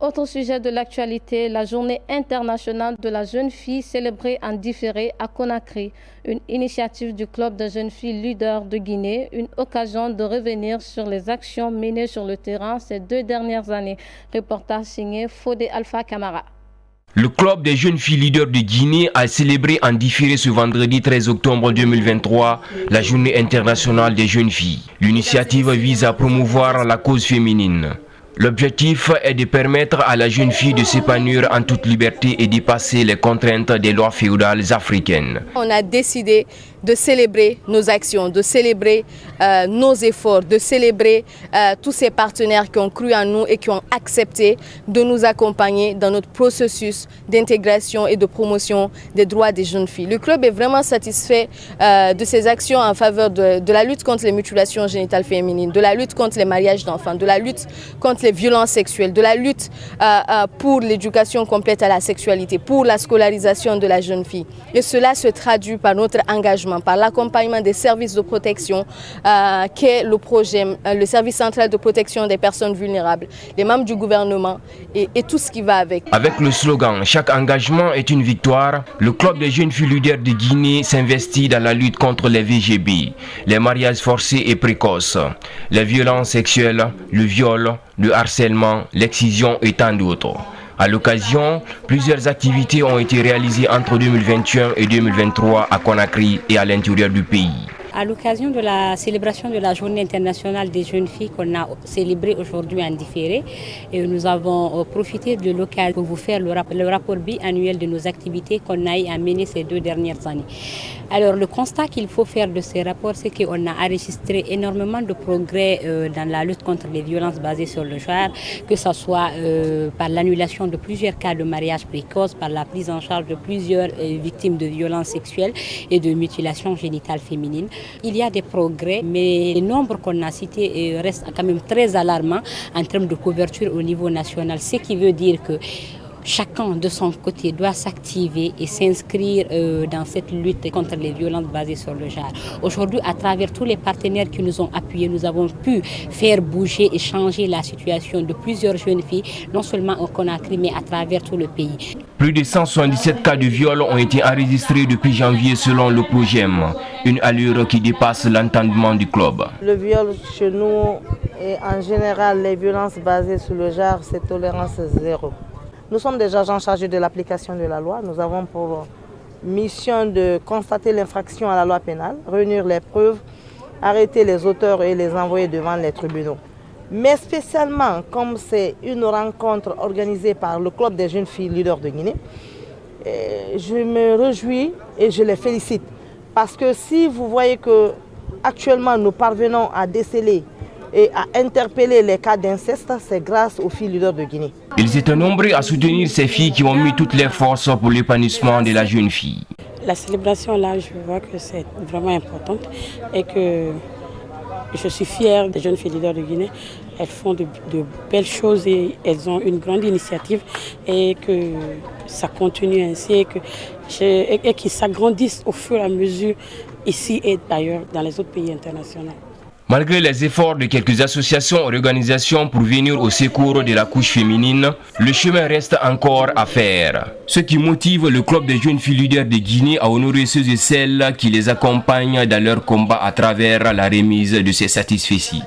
Autre sujet de l'actualité, la journée internationale de la jeune fille célébrée en différé à Conakry, une initiative du club de jeunes filles leaders de Guinée, une occasion de revenir sur les actions menées sur le terrain ces 2 dernières années. Reportage signé Fodé Alpha Camara. Le club des jeunes filles leaders de Guinée a célébré en différé ce vendredi 13 octobre 2023 la journée internationale des jeunes filles. L'initiative vise à promouvoir la cause féminine. L'objectif est de permettre à la jeune fille de s'épanouir en toute liberté et dépasser les contraintes des lois féodales africaines. On a décidé de célébrer nos actions, de célébrer nos efforts, de célébrer tous ces partenaires qui ont cru en nous et qui ont accepté de nous accompagner dans notre processus d'intégration et de promotion des droits des jeunes filles. Le club est vraiment satisfait de ces actions en faveur de la lutte contre les mutilations génitales féminines, de la lutte contre les mariages d'enfants, de la lutte contre les violences sexuelles, de la lutte pour l'éducation complète à la sexualité, pour la scolarisation de la jeune fille. Et cela se traduit par notre engagement, par l'accompagnement des services de protection qu'est le projet, le service central de protection des personnes vulnérables, les membres du gouvernement et tout ce qui va avec. Avec le slogan « Chaque engagement est une victoire », le club des jeunes filles leaders de Guinée s'investit dans la lutte contre les VGB, les mariages forcés et précoces, les violences sexuelles, le viol, le harcèlement, l'excision et tant d'autres. À l'occasion, plusieurs activités ont été réalisées entre 2021 et 2023 à Conakry et à l'intérieur du pays. À l'occasion de la célébration de la Journée internationale des jeunes filles qu'on a célébrée aujourd'hui en différé, et nous avons profité de l'occasion pour vous faire le rapport biannuel de nos activités qu'on a menées ces 2 dernières années. Alors le constat qu'il faut faire de ces rapports, c'est qu'on a enregistré énormément de progrès dans la lutte contre les violences basées sur le genre, que ce soit par l'annulation de plusieurs cas de mariage précoce, par la prise en charge de plusieurs victimes de violences sexuelles et de mutilations génitales féminines. Il y a des progrès, mais les nombres qu'on a cités restent quand même très alarmants en termes de couverture au niveau national, ce qui veut dire que chacun de son côté doit s'activer et s'inscrire dans cette lutte contre les violences basées sur le genre. Aujourd'hui, à travers tous les partenaires qui nous ont appuyés, nous avons pu faire bouger et changer la situation de plusieurs jeunes filles, non seulement au Conakry, mais à travers tout le pays. Plus de 177 cas de viol ont été enregistrés depuis janvier selon le POGEM, une allure qui dépasse l'entendement du club. Le viol chez nous et en général les violences basées sur le genre, c'est tolérance zéro. Nous sommes des agents chargés de l'application de la loi. Nous avons pour mission de constater l'infraction à la loi pénale, réunir les preuves, arrêter les auteurs et les envoyer devant les tribunaux. Mais spécialement, comme c'est une rencontre organisée par le club des jeunes filles leaders de Guinée, je me réjouis et je les félicite. Parce que si vous voyez que actuellement nous parvenons à déceler et à interpeller les cas d'inceste, c'est grâce aux filles leaders de Guinée. Ils étaient nombreux à soutenir ces filles qui ont mis toutes leurs forces pour l'épanouissement de la jeune fille. La célébration là, je vois que c'est vraiment importante et que je suis fière des jeunes filles leaders de Guinée. Elles font de belles choses et elles ont une grande initiative et que ça continue ainsi et qu'ils s'agrandissent au fur et à mesure ici et d'ailleurs dans les autres pays internationaux. Malgré les efforts de quelques associations et organisations pour venir au secours de la couche féminine, le chemin reste encore à faire. Ce qui motive le club des jeunes filles leaders de Guinée à honorer ceux et celles qui les accompagnent dans leur combat à travers la remise de ces satisfecits.